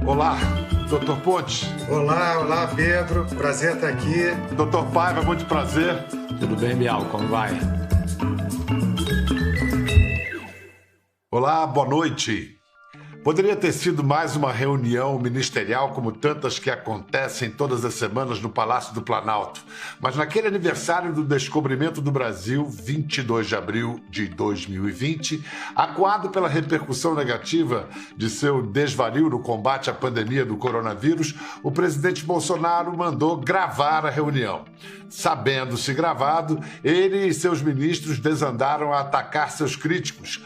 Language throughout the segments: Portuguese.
Olá, doutor Pontes. Olá, Pedro. Prazer estar aqui. Doutor Paiva, muito prazer. Tudo bem, Bial? Como vai? Olá, boa noite. Poderia ter sido mais uma reunião ministerial como tantas que acontecem todas as semanas no Palácio do Planalto. Mas naquele aniversário do descobrimento do Brasil, 22 de abril de 2020, acuado pela repercussão negativa de seu desvario no combate à pandemia do coronavírus, o presidente Bolsonaro mandou gravar a reunião. Sabendo-se gravado, ele e seus ministros desandaram a atacar seus críticos,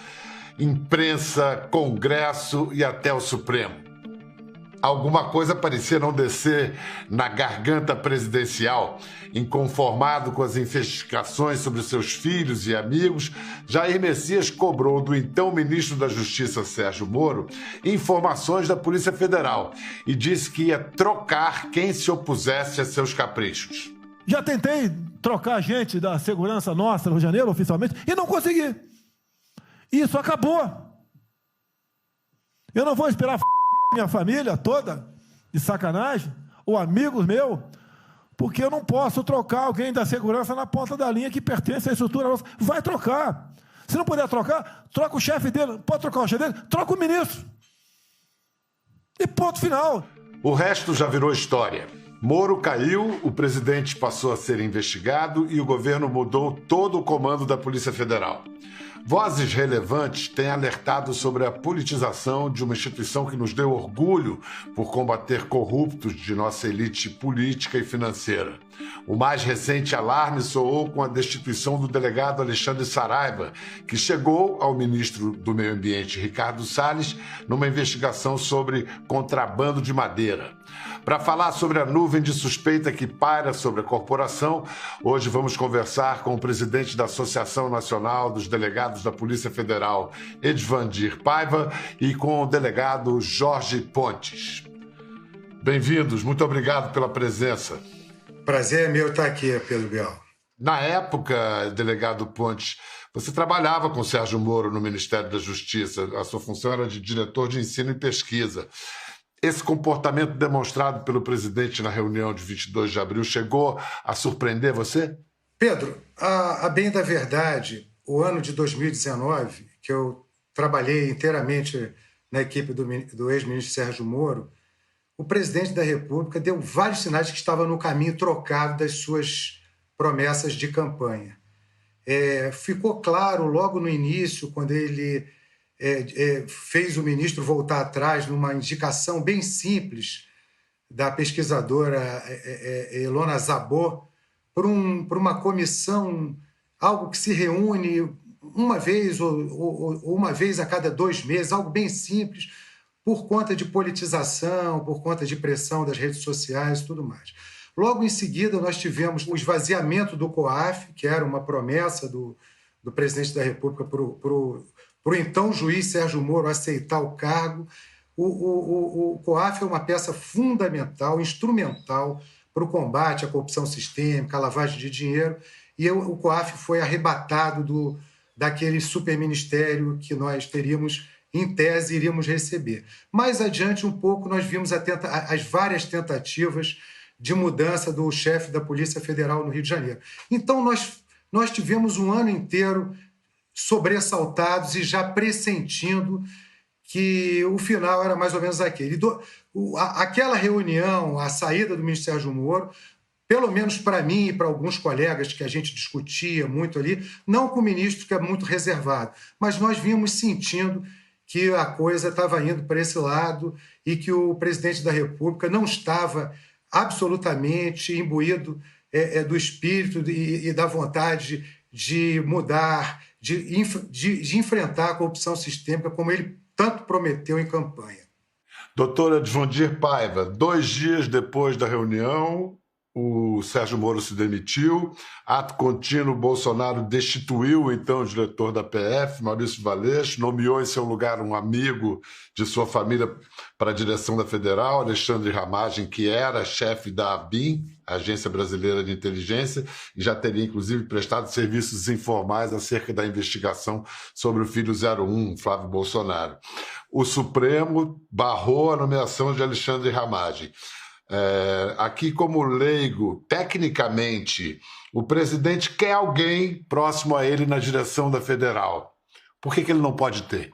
imprensa, Congresso e até o Supremo. Alguma coisa parecia não descer na garganta presidencial. Inconformado com as investigações sobre seus filhos e amigos, Jair Messias cobrou do então ministro da Justiça, Sérgio Moro, informações da Polícia Federal e disse que ia trocar quem se opusesse a seus caprichos. Já tentei trocar gente da segurança nossa no Rio de Janeiro, oficialmente, e não consegui. Isso acabou. Eu não vou esperar minha família toda, de sacanagem, ou amigos meus, porque eu não posso trocar alguém da segurança na ponta da linha que pertence à estrutura nossa. Vai trocar. Se não puder trocar, troca o chefe dele. Pode trocar o chefe dele? Troca o ministro. E ponto final. O resto já virou história. Moro caiu, o presidente passou a ser investigado e o governo mudou todo o comando da Polícia Federal. Vozes relevantes têm alertado sobre a politização de uma instituição que nos deu orgulho por combater corruptos de nossa elite política e financeira. O mais recente alarme soou com a destituição do delegado Alexandre Saraiva, que chegou ao ministro do Meio Ambiente, Ricardo Salles, numa investigação sobre contrabando de madeira. Para falar sobre a nuvem de suspeita que paira sobre a corporação, hoje vamos conversar com o presidente da Associação Nacional dos Delegados da Polícia Federal, Edvandir Paiva, e com o delegado Jorge Pontes. Bem-vindos, muito obrigado pela presença. Prazer é meu estar aqui, Pedro Bial. Na época, delegado Pontes, você trabalhava com Sérgio Moro no Ministério da Justiça. A sua função era de diretor de ensino e pesquisa. Esse comportamento demonstrado pelo presidente na reunião de 22 de abril chegou a surpreender você? Pedro, a bem da verdade, o ano de 2019, que eu trabalhei inteiramente na equipe do ex-ministro Sérgio Moro, o presidente da República deu vários sinais de que estava no caminho trocado das suas promessas de campanha. Ficou claro logo no início, quando ele fez o ministro voltar atrás numa indicação bem simples da pesquisadora Elona Zabor por uma comissão, algo que se reúne uma vez ou uma vez a cada 2 meses, algo bem simples, por conta de politização, por conta de pressão das redes sociais e tudo mais. Logo em seguida, nós tivemos o esvaziamento do COAF, que era uma promessa do presidente da República para o então juiz Sérgio Moro aceitar o cargo. O COAF é uma peça fundamental, instrumental para o combate à corrupção sistêmica, à lavagem de dinheiro, e o COAF foi arrebatado daquele superministério que nós teríamos, em tese, iríamos receber. Mais adiante um pouco, nós vimos as várias tentativas de mudança do chefe da Polícia Federal no Rio de Janeiro. Então, nós tivemos um ano inteiro sobressaltados e já pressentindo que o final era mais ou menos aquele. Aquela reunião, a saída do ministro Sérgio Moro, pelo menos para mim e para alguns colegas que a gente discutia muito ali, não com o ministro, que é muito reservado, mas nós vimos sentindo que a coisa estava indo para esse lado e que o presidente da República não estava absolutamente imbuído do espírito e da vontade de mudar, de enfrentar a corrupção sistêmica como ele tanto prometeu em campanha. Doutora Edvandir Paiva, 2 dias depois da reunião, o Sérgio Moro se demitiu, ato contínuo, Bolsonaro destituiu então o diretor da PF, Maurício Valeixo, nomeou em seu lugar um amigo de sua família para a direção da Federal, Alexandre Ramagem, que era chefe da ABIN, Agência Brasileira de Inteligência, e já teria inclusive prestado serviços informais acerca da investigação sobre o filho 01, Flávio Bolsonaro. O Supremo barrou a nomeação de Alexandre Ramagem. Aqui, como leigo, tecnicamente, o presidente quer alguém próximo a ele na direção da Federal. Por que ele não pode ter?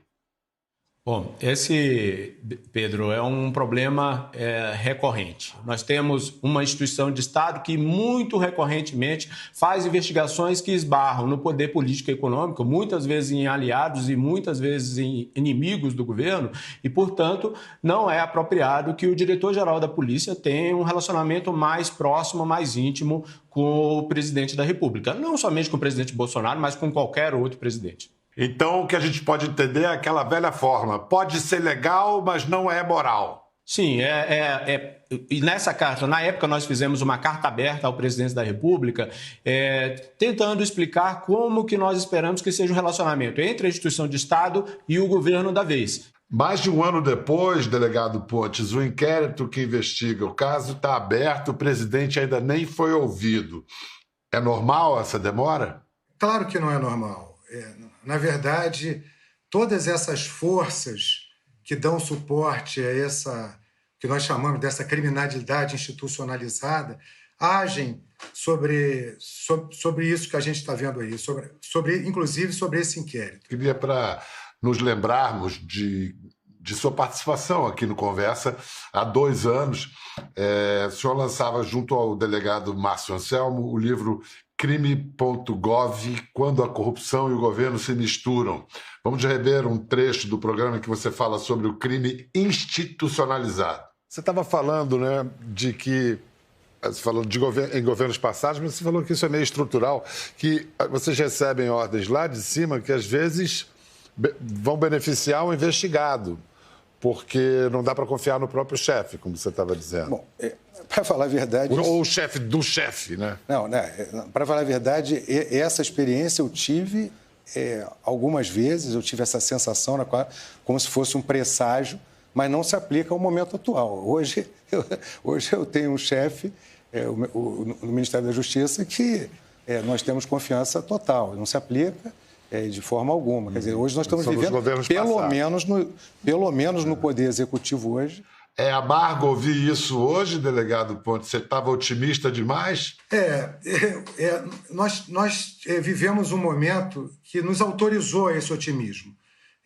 Bom, esse, Pedro, é um problema recorrente. Nós temos uma instituição de Estado que muito recorrentemente faz investigações que esbarram no poder político e econômico, muitas vezes em aliados e muitas vezes em inimigos do governo, e, portanto, não é apropriado que o diretor-geral da Polícia tenha um relacionamento mais próximo, mais íntimo com o presidente da República. Não somente com o presidente Bolsonaro, mas com qualquer outro presidente. Então, o que a gente pode entender é aquela velha forma. Pode ser legal, mas não é moral. Sim, e nessa carta, na época nós fizemos uma carta aberta ao presidente da República, tentando explicar como que nós esperamos que seja o relacionamento entre a instituição de Estado e o governo da vez. Mais de um ano depois, delegado Pontes, o inquérito que investiga o caso está aberto, o presidente ainda nem foi ouvido. É normal essa demora? Claro que não é normal. Na verdade, todas essas forças que dão suporte a essa, que nós chamamos dessa criminalidade institucionalizada, agem sobre isso que a gente está vendo aí, inclusive sobre esse inquérito. Queria, para nos lembrarmos de sua participação aqui no Conversa, há 2 anos, o senhor lançava junto ao delegado Márcio Anselmo o livro Crime.gov, quando a corrupção e o governo se misturam. Vamos rever um trecho do programa em que você fala sobre o crime institucionalizado. Você estava falando, né, de que... Você falou em governos passados, mas você falou que isso é meio estrutural, que vocês recebem ordens lá de cima que às vezes vão beneficiar o investigado, porque não dá para confiar no próprio chefe, como você estava dizendo. Bom, para falar a verdade... Ou o chefe do chefe, né? Não, para falar a verdade, essa experiência eu tive algumas vezes, eu tive essa sensação como se fosse um presságio, mas não se aplica ao momento atual. Hoje eu tenho um chefe no Ministério da Justiça que nós temos confiança total, não se aplica de forma alguma. Quer dizer, hoje nós estamos vivendo, pelo menos no Poder Executivo hoje. É amargo ouvir isso hoje, delegado Pontes? Você estava otimista demais? Nós vivemos um momento que nos autorizou esse otimismo.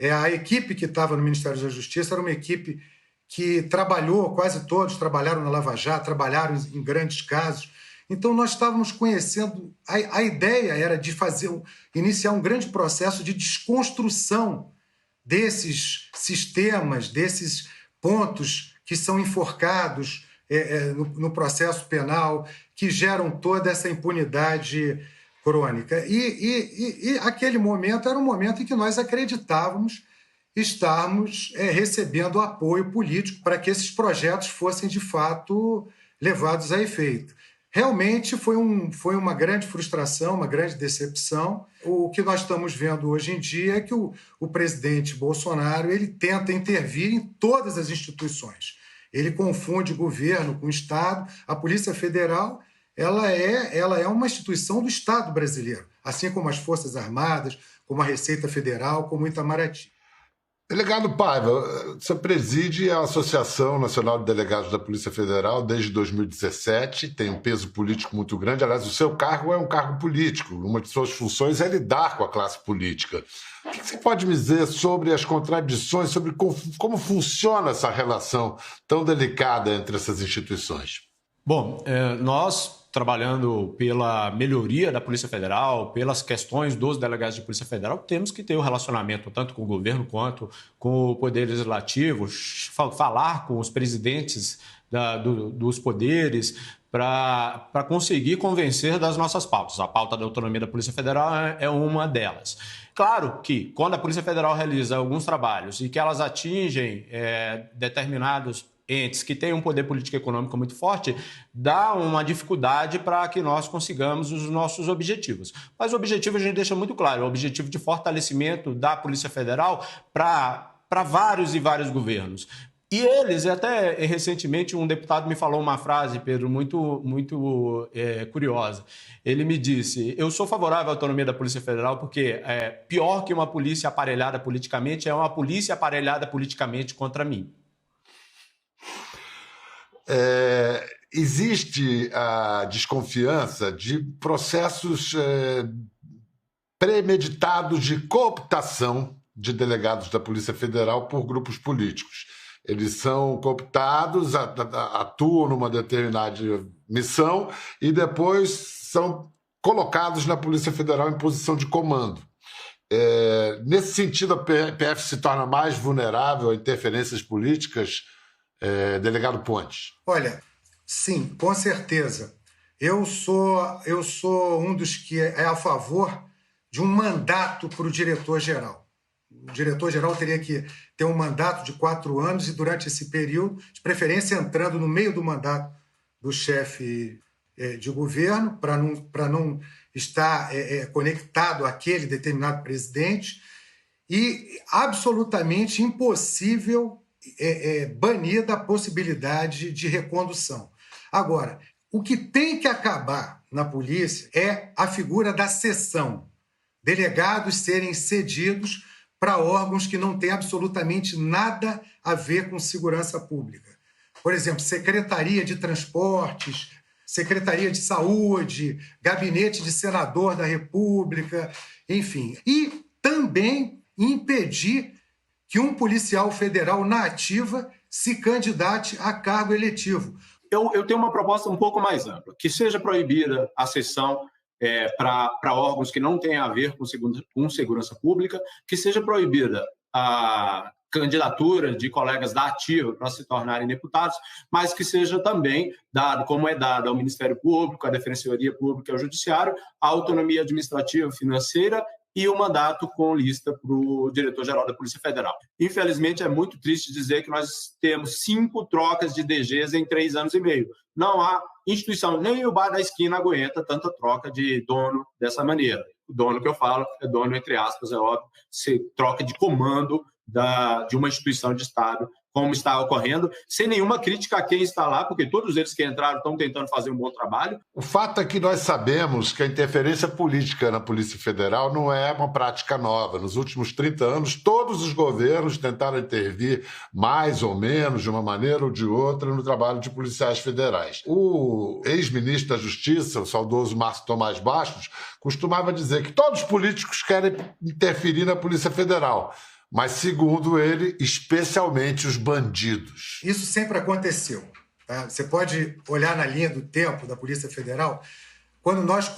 A equipe que estava no Ministério da Justiça era uma equipe que trabalhou, quase todos trabalharam na Lava Jato, trabalharam em grandes casos. Então, nós estávamos conhecendo... A ideia era de iniciar um grande processo de desconstrução desses sistemas, desses pontos que são enforcados no processo penal, que geram toda essa impunidade crônica. E aquele momento era um momento em que nós acreditávamos estarmos recebendo apoio político para que esses projetos fossem, de fato, levados a efeito. Realmente foi uma grande frustração, uma grande decepção. O que nós estamos vendo hoje em dia é que o presidente Bolsonaro ele tenta intervir em todas as instituições. Ele confunde governo com Estado. A Polícia Federal ela é uma instituição do Estado brasileiro, assim como as Forças Armadas, como a Receita Federal, como o Itamaraty. Delegado Paiva, você preside a Associação Nacional de Delegados da Polícia Federal desde 2017, tem um peso político muito grande. Aliás, o seu cargo é um cargo político, uma de suas funções é lidar com a classe política. O que você pode me dizer sobre as contradições, sobre como funciona essa relação tão delicada entre essas instituições? Bom, nós, trabalhando pela melhoria da Polícia Federal, pelas questões dos delegados de Polícia Federal, temos que ter um relacionamento tanto com o governo quanto com o Poder Legislativo, falar com os presidentes dos poderes para conseguir convencer das nossas pautas. A pauta da autonomia da Polícia Federal é uma delas. Claro que, quando a Polícia Federal realiza alguns trabalhos e que elas atingem determinados entes que têm um poder político e econômico muito forte, dá uma dificuldade para que nós consigamos os nossos objetivos. Mas o objetivo a gente deixa muito claro, o objetivo de fortalecimento da Polícia Federal para vários e vários governos. E eles, até recentemente, um deputado me falou uma frase, Pedro, muito curiosa. Ele me disse, eu sou favorável à autonomia da Polícia Federal porque pior que uma polícia aparelhada politicamente é uma polícia aparelhada politicamente contra mim. Existe a desconfiança de processos premeditados de cooptação de delegados da Polícia Federal por grupos políticos. Eles são cooptados, atuam numa determinada missão e depois são colocados na Polícia Federal em posição de comando. Nesse sentido, a PF se torna mais vulnerável a interferências políticas, delegado Pontes? Olha, sim, com certeza. Eu sou um dos que é a favor de um mandato para o diretor-geral. O diretor-geral teria que ter um mandato de 4 anos e, durante esse período, de preferência entrando no meio do mandato do chefe de governo, para não estar conectado àquele determinado presidente, e absolutamente impossível banida a possibilidade de recondução. Agora, o que tem que acabar na polícia é a figura da cessão. Delegados serem cedidos para órgãos que não têm absolutamente nada a ver com segurança pública. Por exemplo, Secretaria de Transportes, Secretaria de Saúde, Gabinete de Senador da República, enfim. E também impedir que um policial federal na ativa se candidate a cargo eletivo. Eu tenho uma proposta um pouco mais ampla, que seja proibida a cessão para órgãos que não têm a ver com segurança pública, que seja proibida a candidatura de colegas da ativa para se tornarem deputados, mas que seja também dado, como é dado ao Ministério Público, à Defensoria Pública e ao Judiciário, a autonomia administrativa, financeira e o mandato com lista para o diretor-geral da Polícia Federal. Infelizmente, é muito triste dizer que nós temos 5 trocas de DGs em 3 anos e meio. Não há instituição, nem o bar da esquina aguenta tanta troca de dono dessa maneira. O dono que eu falo é dono, entre aspas, é óbvio, se troca de comando de uma instituição de Estado, como está ocorrendo, sem nenhuma crítica a quem está lá, porque todos eles que entraram estão tentando fazer um bom trabalho. O fato é que nós sabemos que a interferência política na Polícia Federal não é uma prática nova. Nos últimos 30 anos, todos os governos tentaram intervir mais ou menos, de uma maneira ou de outra, no trabalho de policiais federais. O ex-ministro da Justiça, o saudoso Márcio Tomás Bastos, costumava dizer que todos os políticos querem interferir na Polícia Federal, mas, segundo ele, especialmente os bandidos. Isso sempre aconteceu. Tá? Você pode olhar na linha do tempo da Polícia Federal, quando nós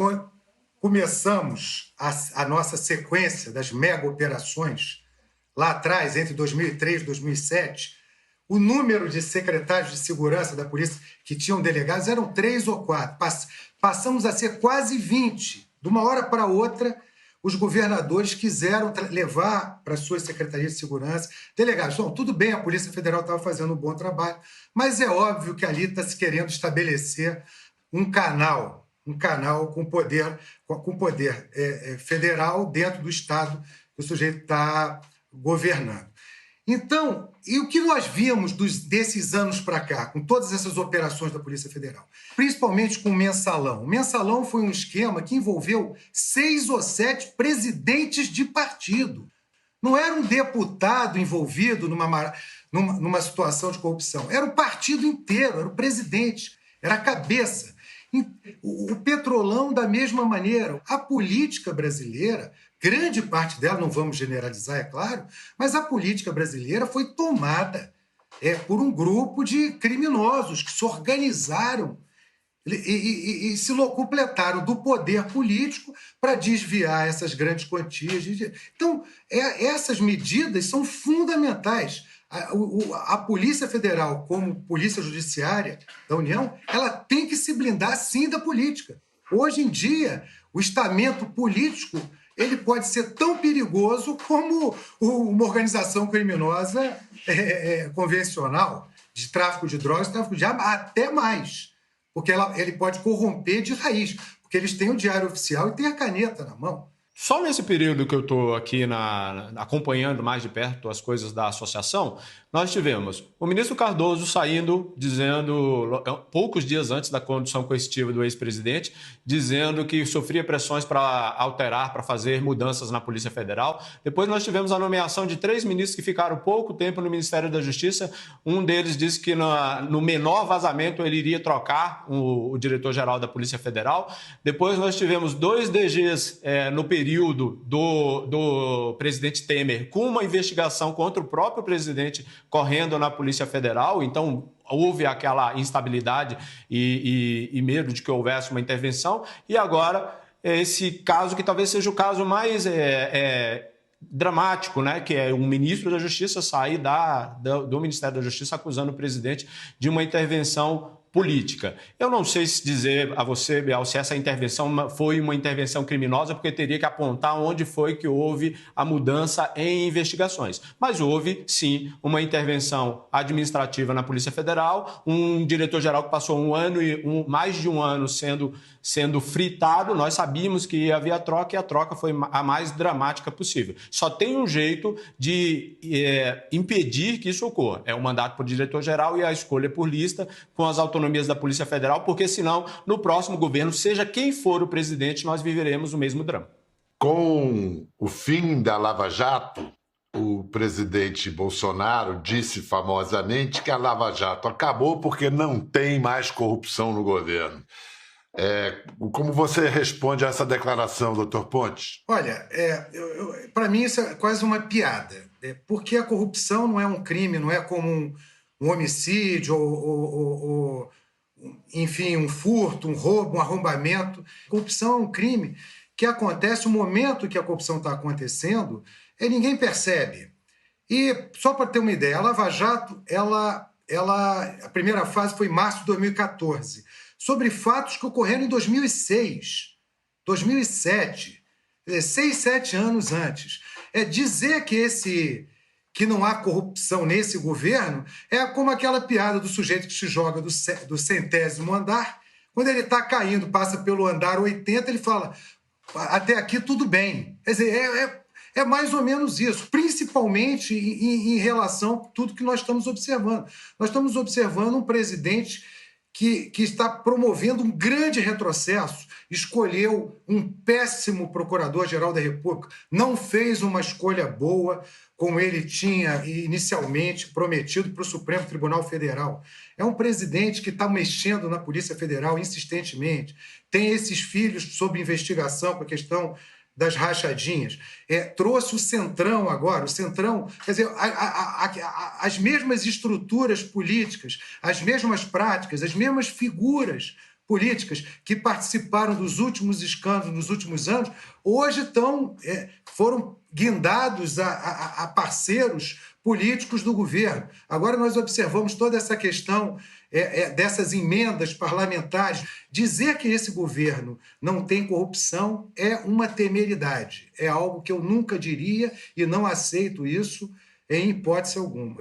começamos a nossa sequência das mega-operações, lá atrás, entre 2003 e 2007, o número de secretários de segurança da polícia que tinham delegados eram 3 ou 4. Passamos a ser quase 20. De uma hora para outra, os governadores quiseram levar para as suas secretarias de segurança delegados. Bom, tudo bem, a Polícia Federal estava fazendo um bom trabalho, mas é óbvio que ali está se querendo estabelecer um canal com poder federal dentro do Estado que o sujeito está governando. Então, e o que nós vimos desses anos para cá, com todas essas operações da Polícia Federal? Principalmente com o Mensalão. O Mensalão foi um esquema que envolveu 6 ou 7 presidentes de partido. Não era um deputado envolvido numa situação de corrupção. Era o partido inteiro, era o presidente, era a cabeça. O Petrolão, da mesma maneira. A política brasileira, grande parte dela, não vamos generalizar, é claro, mas a política brasileira foi tomada por um grupo de criminosos que se organizaram e se locupletaram do poder político para desviar essas grandes quantias. Então, essas medidas são fundamentais. A Polícia Federal, como Polícia Judiciária da União, ela tem que se blindar, sim, da política. Hoje em dia, o estamento político ele pode ser tão perigoso como uma organização criminosa convencional, de tráfico de drogas, tráfico de arma, até mais. Porque ele pode corromper de raiz, porque eles têm o diário oficial e têm a caneta na mão. Só nesse período que eu estou aqui acompanhando mais de perto as coisas da associação, nós tivemos o ministro Cardoso saindo, dizendo, poucos dias antes da condução coercitiva do ex-presidente, dizendo que sofria pressões para alterar, para fazer mudanças na Polícia Federal. Depois nós tivemos a nomeação de 3 ministros que ficaram pouco tempo no Ministério da Justiça. Um deles disse que no menor vazamento ele iria trocar o diretor-geral da Polícia Federal. Depois nós tivemos 2 DGs no período do presidente Temer com uma investigação contra o próprio presidente correndo na Polícia Federal. Então, houve aquela instabilidade e medo de que houvesse uma intervenção. E agora, esse caso que talvez seja o caso mais dramático, né? Que é um ministro da Justiça sair do Ministério da Justiça acusando o presidente de uma intervenção política. Eu não sei se dizer a você, Bial, se essa intervenção foi uma intervenção criminosa, porque teria que apontar onde foi que houve a mudança em investigações. Mas houve, sim, uma intervenção administrativa na Polícia Federal, um diretor-geral que passou mais de um ano sendo fritado. Nós sabíamos que havia troca e a troca foi a mais dramática possível. Só tem um jeito de impedir que isso ocorra. É o mandato por diretor-geral e a escolha por lista com as autonomias da Polícia Federal, porque senão, no próximo governo, seja quem for o presidente, nós viveremos o mesmo drama. Com o fim da Lava Jato, o presidente Bolsonaro disse famosamente que a Lava Jato acabou porque não tem mais corrupção no governo. Como você responde a essa declaração, doutor Pontes? Olha, para mim isso é quase uma piada, porque a corrupção não é um crime, não é como um homicídio ou, enfim, um furto, um roubo, um arrombamento. Corrupção é um crime que acontece, o momento que a corrupção está acontecendo, ninguém percebe. E, só para ter uma ideia, a Lava Jato, a primeira fase foi em março de 2014, sobre fatos que ocorreram em 2006, 2007, 6, 7 anos antes. Dizer que não há corrupção nesse governo é como aquela piada do sujeito que se joga do 100º andar. Quando ele está caindo, passa pelo andar 80, ele fala, até aqui tudo bem. Quer dizer, é mais ou menos isso, principalmente em relação a tudo que nós estamos observando. Nós estamos observando um presidente que está promovendo um grande retrocesso, escolheu um péssimo procurador-geral da República, não fez uma escolha boa, como ele tinha inicialmente prometido para o Supremo Tribunal Federal. É um presidente que está mexendo na Polícia Federal insistentemente, tem esses filhos sob investigação com a questão das rachadinhas. Trouxe o Centrão agora, o Centrão, quer dizer, as mesmas estruturas políticas, as mesmas práticas, as mesmas figuras políticas que participaram dos últimos escândalos nos últimos anos, hoje foram guindados a parceiros políticos do governo. Agora nós observamos toda essa questão dessas emendas parlamentares. Dizer que esse governo não tem corrupção é uma temeridade. É algo que eu nunca diria e não aceito isso em hipótese alguma.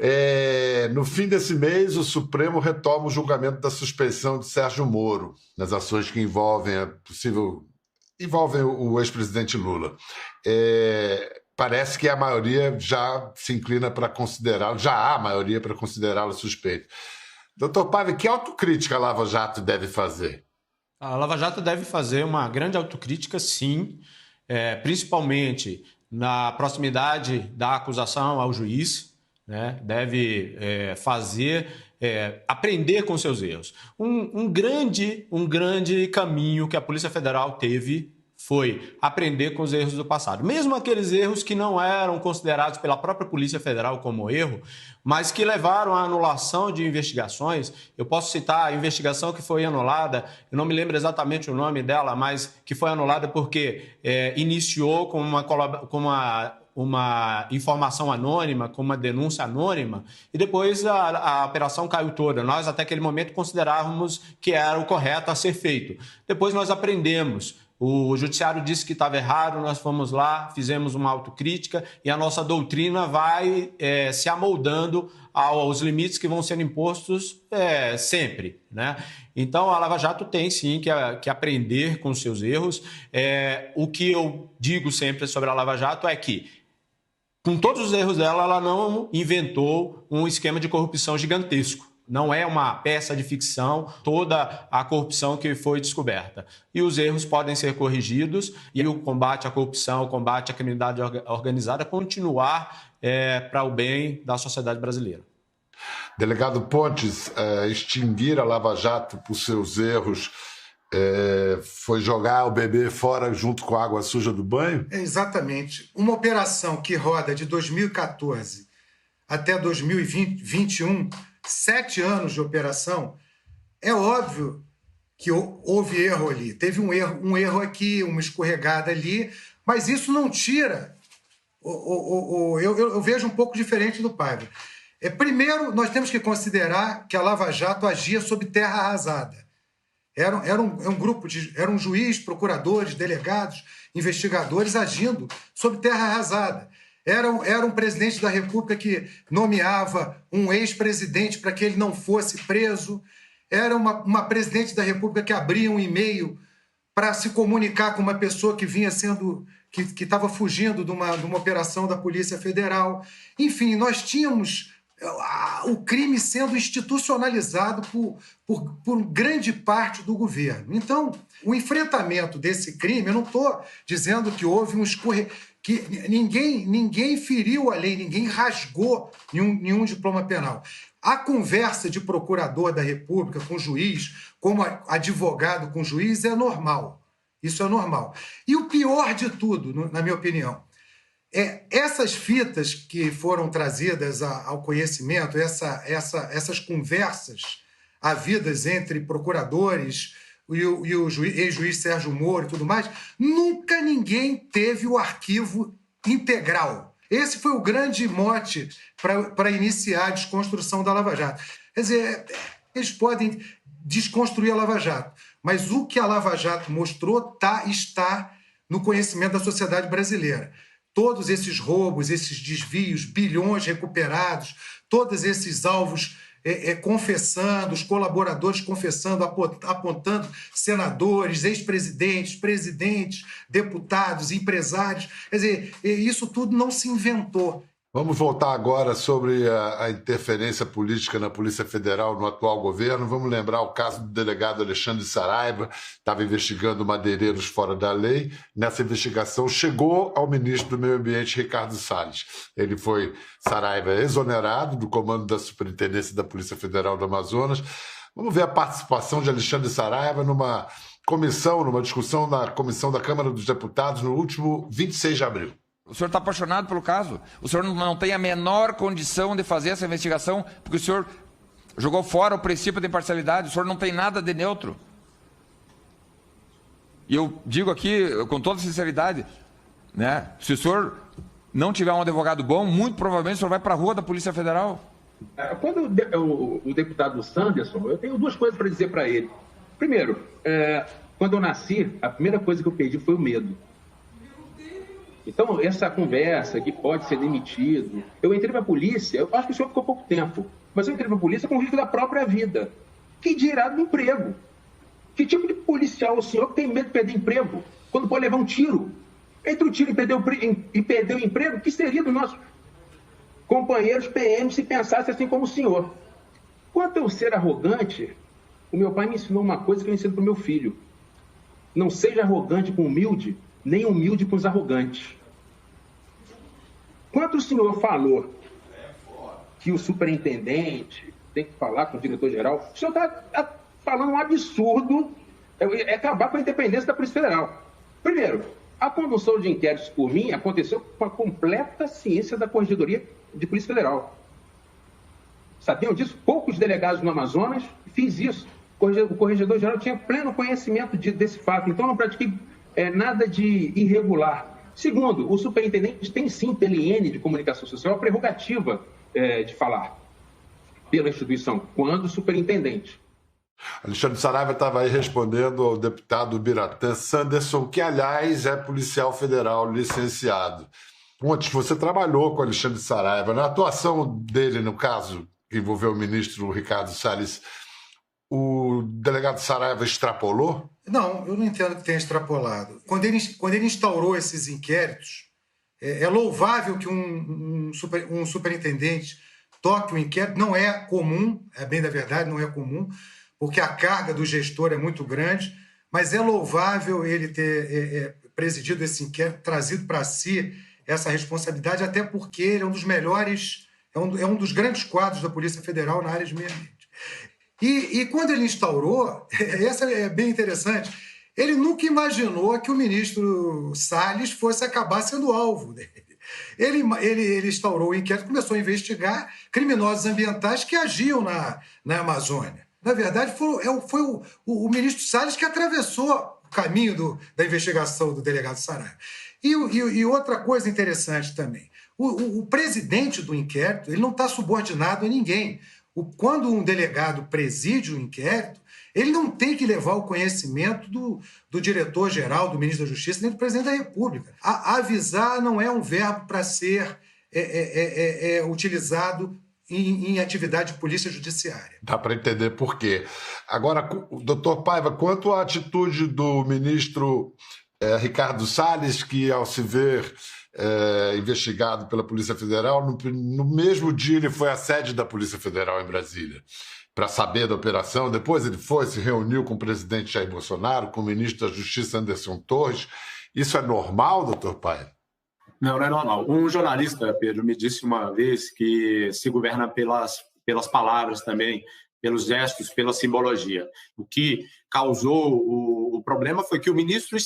No fim desse mês, o Supremo retoma o julgamento da suspeição de Sérgio Moro nas ações que envolvem o ex-presidente Lula. Parece que a maioria já se inclina para considerá-lo, já há maioria para considerá-lo suspeito. Doutor Paiva, que autocrítica a Lava Jato deve fazer? A Lava Jato deve fazer uma grande autocrítica, sim, principalmente na proximidade da acusação ao juiz, né? Deve aprender com seus erros. Um grande caminho que a Polícia Federal teve foi aprender com os erros do passado. Mesmo aqueles erros que não eram considerados pela própria Polícia Federal como erro, mas que levaram à anulação de investigações. Eu posso citar a investigação que foi anulada, eu não me lembro exatamente o nome dela, mas que foi anulada porque iniciou com uma informação anônima, com uma denúncia anônima, e depois a operação caiu toda. Nós, até aquele momento, considerávamos que era o correto a ser feito. Depois nós aprendemos O judiciário disse que estava errado, nós fomos lá, fizemos uma autocrítica e a nossa doutrina vai se amoldando aos limites que vão sendo impostos sempre, né? Então, a Lava Jato tem, sim, que aprender com os seus erros. O que eu digo sempre sobre a Lava Jato é que, com todos os erros dela, ela não inventou um esquema de corrupção gigantesco. Não é uma peça de ficção toda a corrupção que foi descoberta. E os erros podem ser corrigidos e o combate à corrupção, o combate à criminalidade organizada continuar para o bem da sociedade brasileira. Delegado Pontes, extinguir a Lava Jato por seus erros foi jogar o bebê fora junto com a água suja do banho? Exatamente. Uma operação que roda de 2014 até 2021, 7 anos de operação, é óbvio que houve erro ali. Teve um erro aqui, uma escorregada ali, mas isso não tira... Eu vejo um pouco diferente do Paiva. Primeiro, nós temos que considerar que a Lava Jato agia sob terra arrasada. Era um juiz, procuradores, delegados, investigadores agindo sob terra arrasada. Era um presidente da República que nomeava um ex-presidente para que ele não fosse preso. Era uma presidente da República que abria um e-mail para se comunicar com uma pessoa que vinha que estava fugindo de uma operação da Polícia Federal. Enfim, nós tínhamos o crime sendo institucionalizado por grande parte do governo. Então, o enfrentamento desse crime, eu não estou dizendo que houve que ninguém feriu a lei, ninguém rasgou nenhum diploma penal. A conversa de procurador da República com juiz, como advogado com juiz, é normal. Isso é normal. E o pior de tudo, na minha opinião, essas fitas que foram trazidas ao conhecimento, essas conversas havidas entre procuradores e o ex-juiz Sérgio Moro e tudo mais, nunca ninguém teve o arquivo integral. Esse foi o grande mote para iniciar a desconstrução da Lava Jato. Quer dizer, eles podem desconstruir a Lava Jato, mas o que a Lava Jato mostrou está no conhecimento da sociedade brasileira. Todos esses roubos, esses desvios, bilhões recuperados, todos esses alvos confessando, os colaboradores confessando, apontando senadores, ex-presidentes, presidentes, deputados, empresários. Quer dizer, isso tudo não se inventou. Vamos voltar agora sobre a interferência política na Polícia Federal no atual governo. Vamos lembrar o caso do delegado Alexandre Saraiva, estava investigando madeireiros fora da lei. Nessa investigação chegou ao ministro do Meio Ambiente, Ricardo Salles. Saraiva exonerado do comando da Superintendência da Polícia Federal do Amazonas. Vamos ver a participação de Alexandre Saraiva numa discussão na comissão da Câmara dos Deputados no último 26 de abril. O senhor está apaixonado pelo caso. O senhor não tem a menor condição de fazer essa investigação porque o senhor jogou fora o princípio de imparcialidade. O senhor não tem nada de neutro. E eu digo aqui com toda sinceridade, né? Se o senhor não tiver um advogado bom, muito provavelmente o senhor vai para a rua da Polícia Federal. Quando o deputado Sanderson, eu tenho duas coisas para dizer para ele. Primeiro, quando eu nasci, a primeira coisa que eu perdi foi o medo. Então, essa conversa que pode ser demitido... Eu entrei para a polícia, eu acho que o senhor ficou pouco tempo, mas eu entrei para a polícia com o risco da própria vida. Que dirá do emprego? Que tipo de policial o senhor que tem medo de perder emprego quando pode levar um tiro? Entre o tiro e perder o emprego, que seria dos nossos companheiros PM se pensasse assim como o senhor? Quanto ao ser arrogante, o meu pai me ensinou uma coisa que eu ensino para o meu filho. Não seja arrogante com humilde, nem humilde com os arrogantes. Quando o senhor falou que o superintendente tem que falar com o diretor-geral, o senhor está falando um absurdo, é acabar com a independência da Polícia Federal. Primeiro, a condução de inquéritos por mim aconteceu com a completa ciência da Corregedoria de Polícia Federal. Sabiam disso? Poucos delegados no Amazonas fiz isso. O corregedor-geral tinha pleno conhecimento desse fato, então não pratiquei nada de irregular. Segundo, o superintendente tem sim, pela IN de comunicação social, a prerrogativa de falar pela instituição, quando superintendente. Alexandre Saraiva estava aí respondendo ao deputado Biratã Sanderson, que, aliás, é policial federal licenciado. Pontes, você trabalhou com Alexandre Saraiva. Na atuação dele, no caso que envolveu o ministro Ricardo Salles, o delegado Saraiva extrapolou? Não, eu não entendo que tenha extrapolado. Quando ele instaurou esses inquéritos, é louvável que um superintendente toque o inquérito. Não é comum, é bem da verdade, não é comum, porque a carga do gestor é muito grande, mas é louvável ele ter presidido esse inquérito, trazido para si essa responsabilidade, até porque ele é um dos melhores, é um dos grandes quadros da Polícia Federal na área de meio ambiente. E quando ele instaurou, essa é bem interessante, ele nunca imaginou que o ministro Salles fosse acabar sendo alvo dele. Ele instaurou o inquérito, começou a investigar criminosos ambientais que agiam na Amazônia. Na verdade, foi o ministro Salles que atravessou o caminho da investigação do delegado Saraiva. E outra coisa interessante também, o presidente do inquérito ele não está subordinado a ninguém. Quando um delegado preside o inquérito, ele não tem que levar o conhecimento do diretor-geral, do ministro da Justiça, nem do presidente da República. Avisar não é um verbo para ser utilizado em atividade de polícia judiciária. Dá para entender por quê. Agora, doutor Paiva, quanto à atitude do ministro Ricardo Salles, que, ao se ver investigado pela Polícia Federal, no mesmo dia ele foi à sede da Polícia Federal em Brasília para saber da operação. Depois ele se reuniu com o presidente Jair Bolsonaro, com o ministro da Justiça Anderson Torres. Isso é normal, doutor Paiva? Não é normal. Um jornalista, Pedro, me disse uma vez que se governa pelas palavras também, pelos gestos, pela simbologia. O que causou o problema foi que o ministro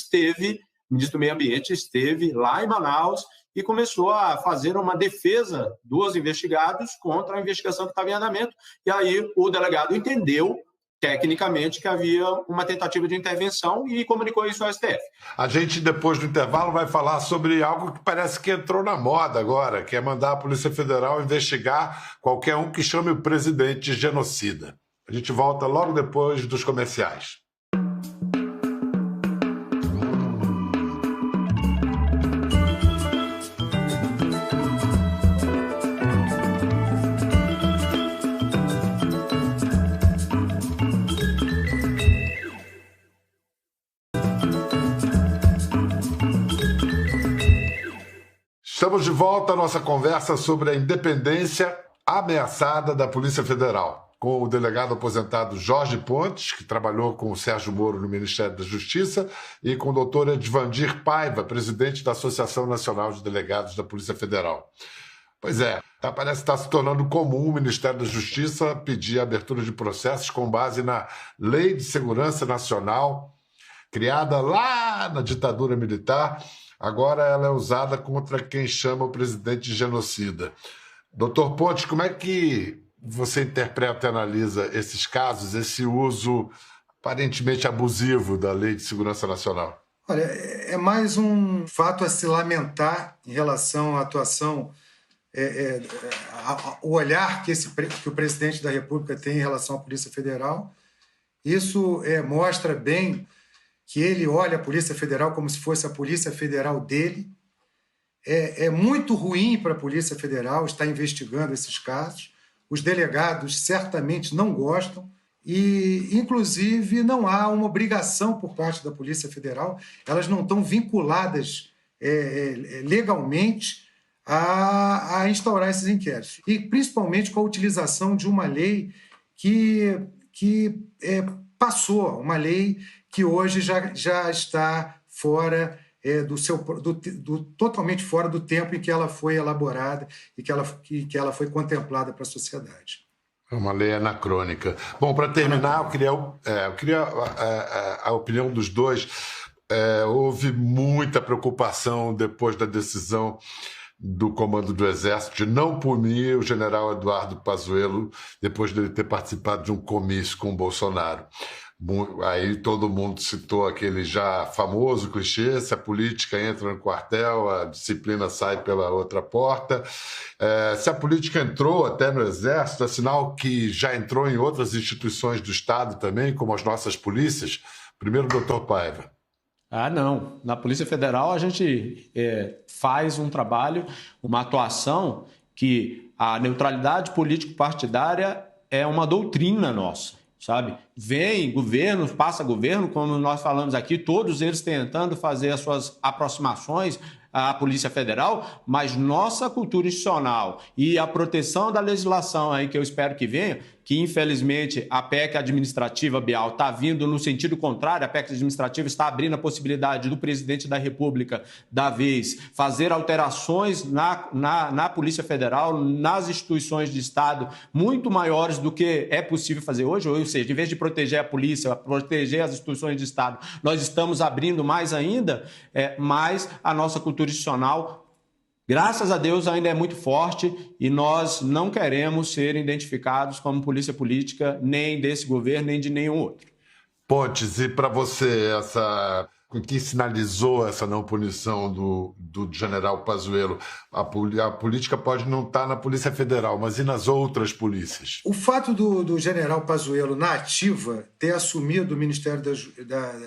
do Meio Ambiente esteve lá em Manaus e começou a fazer uma defesa dos investigados contra a investigação que estava em andamento. E aí o delegado entendeu tecnicamente que havia uma tentativa de intervenção e comunicou isso ao STF. A gente, depois do intervalo, vai falar sobre algo que parece que entrou na moda agora, que é mandar a Polícia Federal investigar qualquer um que chame o presidente de genocida. A gente volta logo depois dos comerciais. Estamos de volta à nossa conversa sobre a independência ameaçada da Polícia Federal, com o delegado aposentado Jorge Pontes, que trabalhou com o Sérgio Moro no Ministério da Justiça, e com o doutor Edvandir Paiva, presidente da Associação Nacional de Delegados da Polícia Federal. Pois é, parece que está se tornando comum o Ministério da Justiça pedir a abertura de processos com base na Lei de Segurança Nacional, criada lá na ditadura militar. Agora ela é usada contra quem chama o presidente de genocida. Doutor Pontes, como é que você interpreta e analisa esses casos, esse uso aparentemente abusivo da Lei de Segurança Nacional? Olha, é mais um fato a se lamentar em relação à atuação, o olhar que o presidente da República tem em relação à Polícia Federal. Isso mostra bem que ele olha a Polícia Federal como se fosse a Polícia Federal dele. É muito ruim para a Polícia Federal estar investigando esses casos. Os delegados certamente não gostam e, inclusive, não há uma obrigação por parte da Polícia Federal. Elas não estão vinculadas legalmente a instaurar esses inquéritos. E, principalmente, com a utilização de uma lei que passou, uma lei que hoje já está fora totalmente fora do tempo em que ela foi elaborada e que ela foi contemplada para a sociedade. É uma lei anacrônica. Bom, para terminar, eu queria a opinião dos dois. Houve muita preocupação depois da decisão do Comando do Exército de não punir o general Eduardo Pazuello depois de ele ter participado de um comício com o Bolsonaro. Aí todo mundo citou aquele já famoso clichê: se a política entra no quartel, a disciplina sai pela outra porta. Se a política entrou até no Exército, é sinal que já entrou em outras instituições do Estado também, como as nossas polícias. Primeiro, doutor Paiva. Não. Na Polícia Federal a gente faz um trabalho, uma atuação que a neutralidade político-partidária é uma doutrina nossa, sabe? Vem governo, passa governo, como nós falamos aqui, todos eles tentando fazer as suas aproximações à Polícia Federal, mas nossa cultura institucional e a proteção da legislação aí que eu espero que venha, que infelizmente a PEC administrativa, Bial, está vindo no sentido contrário. A PEC administrativa está abrindo a possibilidade do presidente da República, da vez, fazer alterações na Polícia Federal, nas instituições de Estado, muito maiores do que é possível fazer hoje. Ou seja, em vez de proteger a polícia, proteger as instituições de Estado, nós estamos abrindo mais ainda, mas a nossa cultura institucional, graças a Deus, ainda é muito forte e nós não queremos ser identificados como polícia política nem desse governo, nem de nenhum outro. Pontes, e para você, o que sinalizou essa não punição do general Pazuello? A política pode não estar na Polícia Federal, mas e nas outras polícias? O fato do general Pazuello, na ativa, ter assumido o Ministério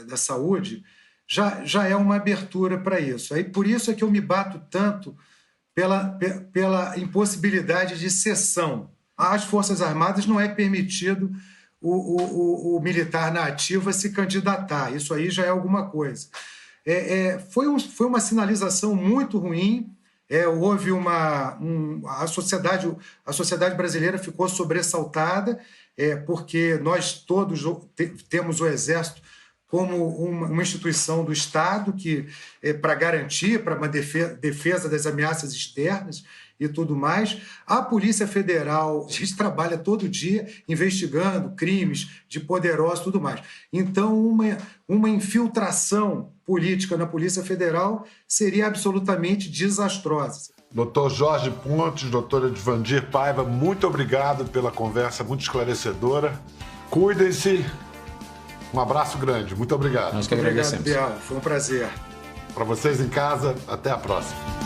da Saúde já é uma abertura para isso. Aí, por isso é que eu me bato tanto pela impossibilidade de cessão. Às Forças Armadas não é permitido o militar na ativa se candidatar. Isso aí já é alguma coisa. Foi uma sinalização muito ruim. Houve a sociedade brasileira ficou sobressaltada, porque nós todos temos o Exército como uma instituição do Estado que para garantir, para uma defesa das ameaças externas e tudo mais. A Polícia Federal, a gente trabalha todo dia investigando crimes de poderosos e tudo mais. Então, uma infiltração política na Polícia Federal seria absolutamente desastrosa. Doutor Jorge Pontes, doutora Edvandir Paiva, muito obrigado pela conversa muito esclarecedora. Cuidem-se. Um abraço grande. Muito obrigado. Nós que agradecemos. Obrigado, Bial. Foi um prazer. Para vocês em casa, até a próxima.